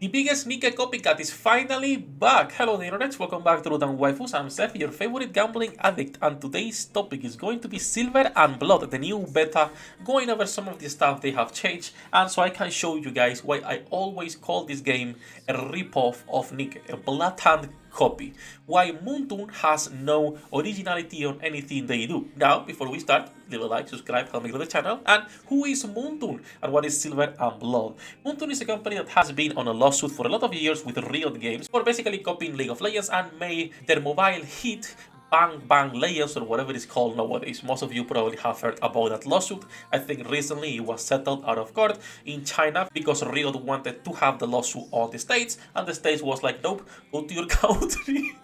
The biggest NIKKE copycat is finally back! Hello the internet, welcome back to Waifus. I'm Sefhi, your favorite gambling addict, and today's topic is going to be Silver and Blood, the new beta, going over some of the stuff they have changed, and so I can show you guys why I always call this game a ripoff of NIKKE, a blatant copy. Why Moontoon has no originality on anything they do. Now, before we start, leave a like, subscribe, help me grow the channel. And who is Moontoon and what is Silver and Blood? Moontoon is a company that has been on a lawsuit for a lot of years with Riot Games for basically copying League of Legends and made their mobile hit Bang Bang Legends or whatever it's called nowadays. Most of you probably have heard about that lawsuit. I think recently it was settled out of court in China because Riot wanted to have the lawsuit on the States, and the States was like, nope, go to your country.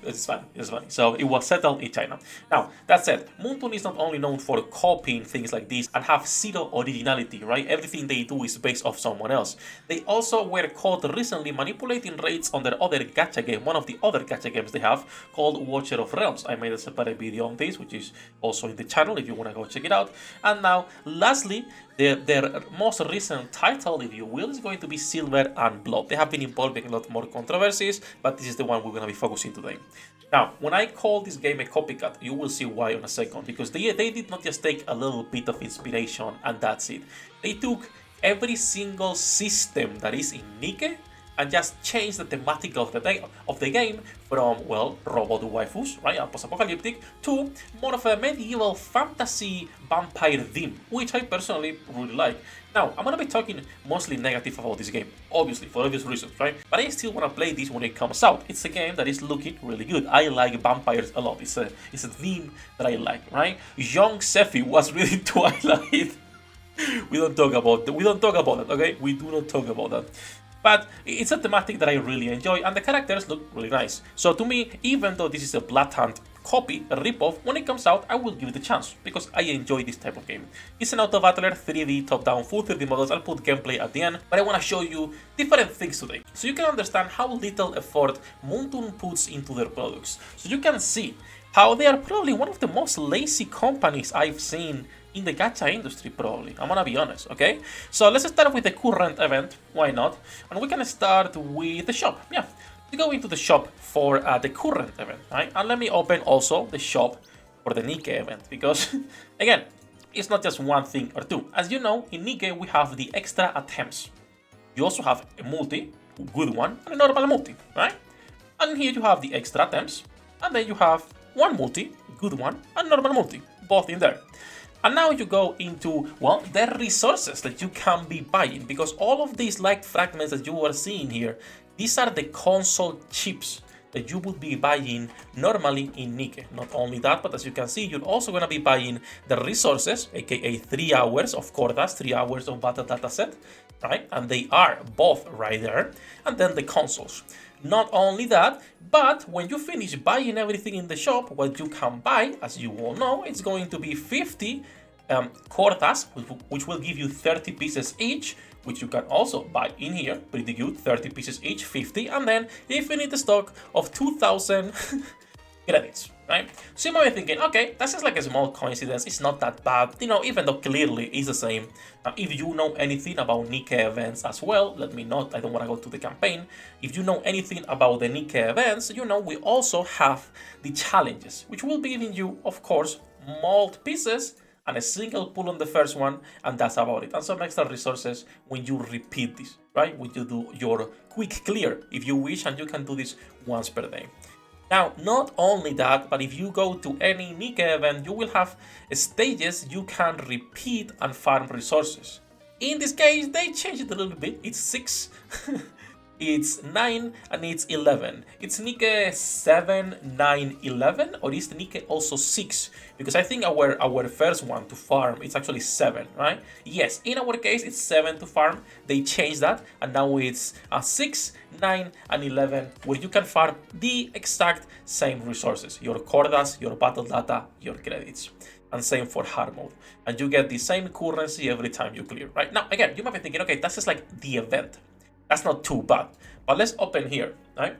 It's funny, it's funny. So it was settled in China. Now, that said, Moontoon is not only known for copying things like this and have zero originality, right? Everything they do is based off someone else. They also were caught recently manipulating rates on their other gacha game, one of the other gacha games they have, called Watcher of Realms. I made a separate video on this, which is also in the channel if you want to go check it out. And now, lastly, their most recent title, if you will, is going to be Silver and Blood. They have been involving a lot more controversies, but this is the one we're going to be focusing today. Now, when I call this game a copycat, you will see why in a second, because they did not just take a little bit of inspiration and that's it. They took every single system that is in NIKKE and just change the thematic of the game from, well, robot waifus, right, and post-apocalyptic, to more of a medieval fantasy vampire theme, which I personally really like. Now, I'm gonna be talking mostly negative about this game, obviously, for obvious reasons, right? But I still wanna play this when it comes out. It's a game that is looking really good. I like vampires a lot. It's a theme that I like, right? Young Sefhi was reading Twilight. We don't talk about that, okay? We do not talk about that. But it's a thematic that I really enjoy, and the characters look really nice. So to me, even though this is a blatant copy, a ripoff, when it comes out, I will give it a chance, because I enjoy this type of game. It's an auto-battler, 3D, top-down, full 3D models. I'll put gameplay at the end, but I want to show you different things today, so you can understand how little effort Moontoon puts into their products. So you can see how they are probably one of the most lazy companies I've seen in the gacha industry, probably. I'm gonna be honest, okay? So let's start with the current event, why not? And we can start with the shop, yeah. We go into the shop for the current event, right? And let me open also the shop for the NIKKE event, because, again, it's not just one thing or two. As you know, in NIKKE we have the extra attempts. You also have a multi, good one, and a normal multi, right? And here you have the extra attempts, and then you have one multi, good one, and normal multi, both in there. And now you go into, well, the resources that you can be buying, because all of these light fragments that you are seeing here, these are the console chips that you would be buying normally in NIKKE. Not only that, but as you can see, you're also going to be buying the resources, aka 3 hours of Cordas, 3 hours of battle dataset, right? And they are both right there. And then the consoles. Not only that, but when you finish buying everything in the shop, what you can buy, as you all know, it's going to be 50 Cordas, which will give you 30 pieces each, which you can also buy in here, pretty good, 30 pieces each, 50, and then infinite stock of 2,000 credits, right? So you might be thinking, okay, that's just like a small coincidence, it's not that bad, you know, even though clearly it's the same. Now, if you know anything about NIKKE events as well, let me know, I don't want to go to the campaign. If you know anything about the NIKKE events, you know we also have the challenges, which will be giving you, of course, mold pieces and a single pull on the first one, and that's about it. And some extra resources when you repeat this, right? When you do your quick clear, if you wish, and you can do this once per day. Now, not only that, but if you go to any NIKKE event, you will have stages you can repeat and farm resources. In this case, they changed it a little bit. It's 6, it's 9, and it's 11. It's NIKKE 7, 9, 11, or is the NIKKE also 6? Because I think our first one to farm, it's actually 7, right? Yes, in our case, it's 7 to farm. They changed that, and now it's 6, 9, and 11, where you can farm the exact same resources. Your Cordas, your battle data, your credits. And same for hard mode. And you get the same currency every time you clear, right? Now, again, you might be thinking, okay, that's just like the event. That's not too bad. But let's open here, right?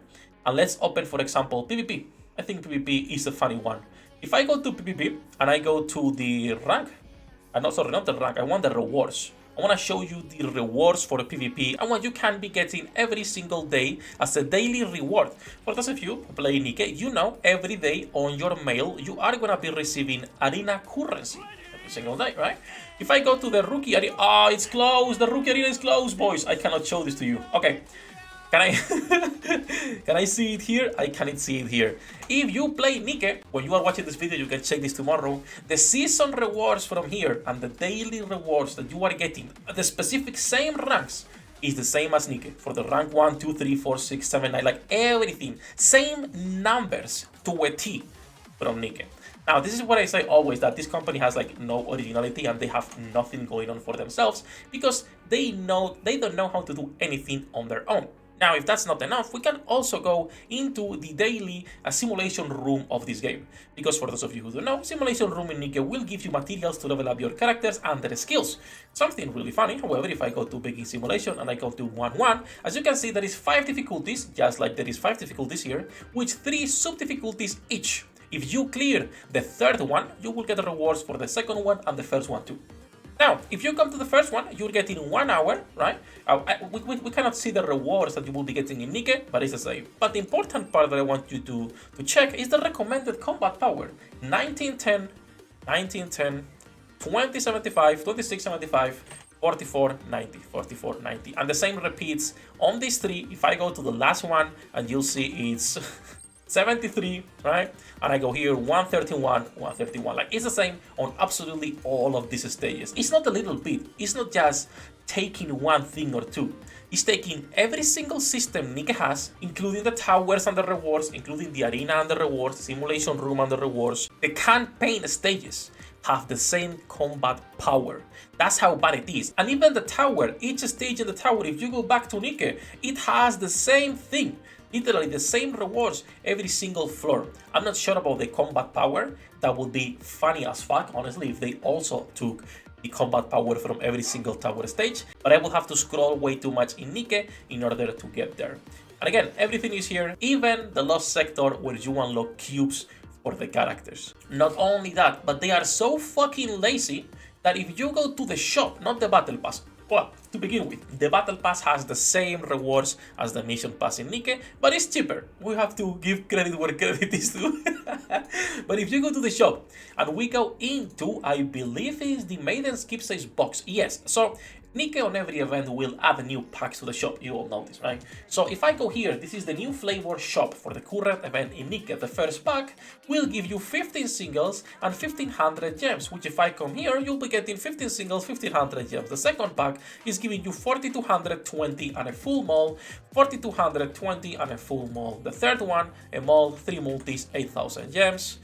And let's open, for example, PvP. I think PvP is a funny one. If I go to PvP and I go to the rank, sorry, not the rank, I want the rewards. I want to show you the rewards for the PvP and what you can be getting every single day as a daily reward. For those of you who play NIKKE, you know every day on your mail you are going to be receiving arena currency. Every single day, right? If I go to the rookie arena, it's closed. The rookie arena is closed, boys. I cannot show this to you. Okay. Can I can I see it here? I cannot see it here. If you play NIKKE, when you are watching this video, you can check this tomorrow. The season rewards from here and the daily rewards that you are getting at the specific same ranks is the same as NIKKE. For the rank 1, 2, 3, 4, 6, 7, 9, like everything. Same numbers to a T from NIKKE. Now, this is what I say always, that this company has like no originality and they have nothing going on for themselves because they don't know how to do anything on their own. Now, if that's not enough, we can also go into the daily simulation room of this game. Because for those of you who don't know, simulation room in NIKKE will give you materials to level up your characters and their skills. Something really funny, however, if I go to begin simulation and I go to 1-1, as you can see, there is 5 difficulties, just like there is 5 difficulties here, with 3 sub-difficulties each. If you clear the third one, you will get rewards for the second one and the first one too. Now, if you come to the first one, you're getting 1 hour, right? We cannot see the rewards that you will be getting in NIKKE, but it's the same. But the important part that I want you to check is the recommended combat power. 1910, 1910, 2075, 2675, 4490, 4490. And the same repeats on these 3. If I go to the last one, and you'll see it's 73, right? And I go here 131, 131. Like, it's the same on absolutely all of these stages. It's not a little bit. It's not just taking one thing or two. It's taking every single system NIKKE has, including the towers and the rewards, including the arena and the rewards, the simulation room and the rewards. The campaign stages have the same combat power. That's how bad it is. And even the tower, each stage in the tower, if you go back to NIKKE, it has the same thing. Literally the same rewards every single floor. I'm not sure about the combat power. That would be funny as fuck, honestly, if they also took the combat power from every single tower stage. But I will have to scroll way too much in NIKKE in order to get there. And again, everything is here, even the lost sector where you unlock cubes for the characters. Not only that, but they are so fucking lazy that if you go to the shop, not the battle pass, well, to begin with, the Battle Pass has the same rewards as the Mission Pass in NIKKE, but it's cheaper. We have to give credit where credit is due. But if you go to the shop and we go into, I believe it's the Maiden's Keepsake box. Yes, so NIKKE on every event will add new packs to the shop, you all know this, right? So if I go here, this is the new flavor shop for the current event in NIKKE. The first pack will give you 15 singles and 1500 gems, which if I come here, you'll be getting 15 singles, 1500 gems. The second pack is giving you 4220 and a full maul, 4220 and a full maul. The third one, a maul, 3 multis, 8000 gems.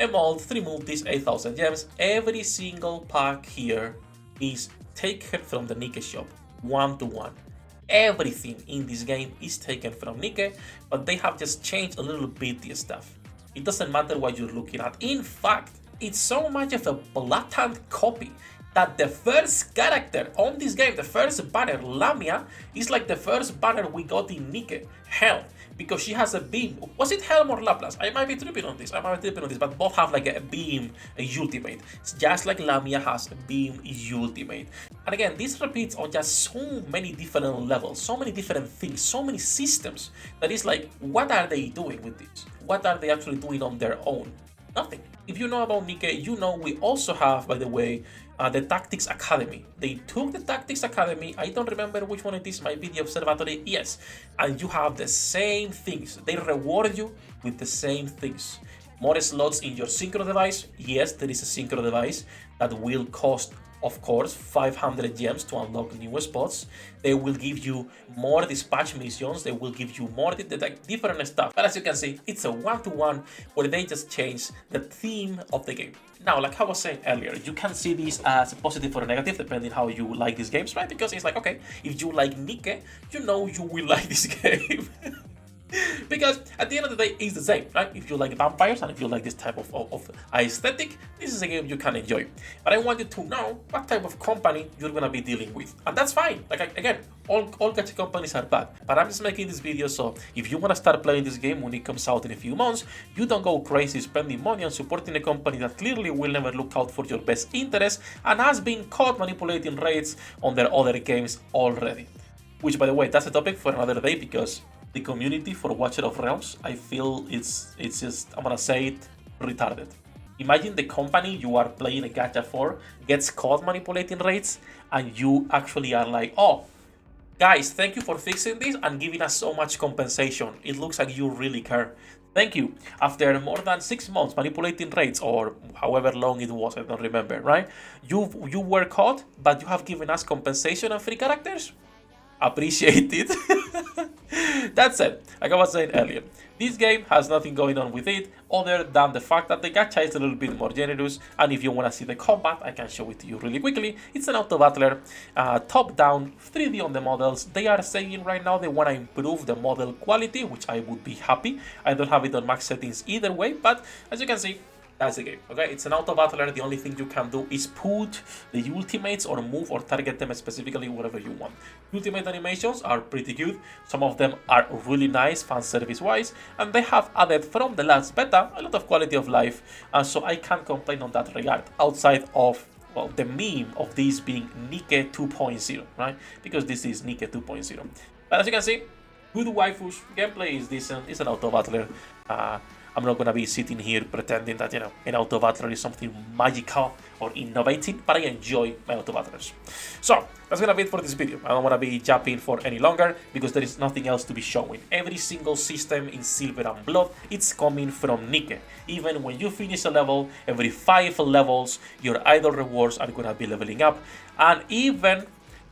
A maul, 3 multis, 8000 gems. Every single pack here is taken from the NIKKE shop, 1-to-1. Everything in this game is taken from NIKKE, but they have just changed a little bit the stuff. It doesn't matter what you're looking at. In fact, it's so much of a blatant copy that the first character on this game, the first banner, Lamia, is like the first banner we got in NIKKE, Helm, because she has a beam. Was it Helm or Laplace? I might be tripping on this, but both have like a beam, a ultimate. It's just like Lamia has a beam ultimate. And again, this repeats on just so many different levels, so many different things, so many systems, that is like, what are they doing with this? What are they actually doing on their own? Nothing. If you know about NIKKE, you know we also have, by the way, the Tactics Academy. They took the Tactics Academy, I don't remember which one it is, might be the Observatory, yes, and you have the same things. They reward you with the same things. More slots in your synchro device, yes, there is a synchro device that will cost, of course, 500 gems to unlock new spots. They will give you more dispatch missions, they will give you more different stuff. But as you can see, it's a 1-to-1 where they just change the theme of the game. Now, like I was saying earlier, you can see this as positive or negative depending how you like these games, right? Because it's like, okay, if you like NIKKE, you know you will like this game. Because at the end of the day, it's the same, right? If you like vampires and if you like this type of aesthetic, this is a game you can enjoy. But I want you to know what type of company you're gonna be dealing with. And that's fine. Like, again, all gacha companies are bad. But I'm just making this video so if you wanna start playing this game when it comes out in a few months, you don't go crazy spending money on supporting a company that clearly will never look out for your best interest and has been caught manipulating rates on their other games already. Which, by the way, that's a topic for another day because the community for Watcher of Realms, I feel it's just, I'm gonna say it, retarded. Imagine the company you are playing a gacha for gets caught manipulating rates and you actually are like, oh, guys, thank you for fixing this and giving us so much compensation. It looks like you really care. Thank you. After more than 6 months manipulating rates or however long it was, I don't remember, right? You were caught, but you have given us compensation and free characters? Appreciate it. That's it. Like I was saying earlier, this game has nothing going on with it other than the fact that the gacha is a little bit more generous, and if you want to see the combat, I can show it to you really quickly. It's an auto battler, top down, 3D on the models. They are saying right now they want to improve the model quality, which I would be happy. I don't have it on max settings either way, but as you can see, that's the game, okay? It's an auto battler. The only thing you can do is put the ultimates or move or target them specifically whatever you want. Ultimate animations are pretty good. Some of them are really nice, fan service wise, and they have added from the last beta a lot of quality of life, and so I can't complain on that regard, outside of, well, the meme of this being NIKKE 2.0, right? Because this is NIKKE 2.0. But as you can see, good waifus, gameplay is decent, it's an auto battler. I'm not gonna be sitting here pretending that, you know, an auto battler is something magical or innovating, but I enjoy my auto battlers. So that's gonna be it for this video. I don't wanna be japping for any longer because there is nothing else to be showing. Every single system in Silver and Blood, it's coming from NIKKE. Even when you finish a level, every 5 levels, your idol rewards are gonna be leveling up, and even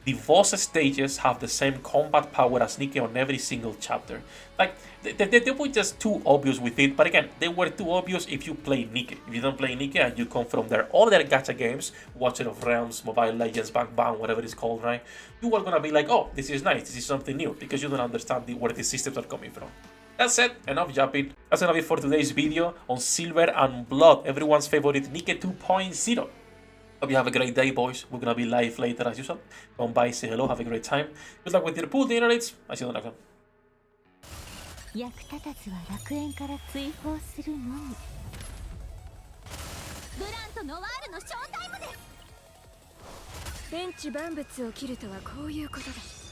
the boss stages have the same combat power as NIKKE on every single chapter. Like, they were just too obvious with it, but again, they were too obvious if you play NIKKE. If you don't play NIKKE and you come from their other gacha games, Watcher of Realms, Mobile Legends, Bang Bang, whatever it's called, right? You are gonna be like, oh, this is nice, this is something new, because you don't understand where the systems are coming from. That's it, enough jumping. That's gonna be for today's video on Silver and Blood, everyone's favorite NIKKE 2.0. Hope you have a great day, boys. We're gonna be live later as usual. Come by, say hello, have a great time. Good luck with your pool dinner rates. I see you next time. 役立たずは楽園から追放するのみ。ブランとノワールのショータイムです。天地万物を切るとはこういうことだ。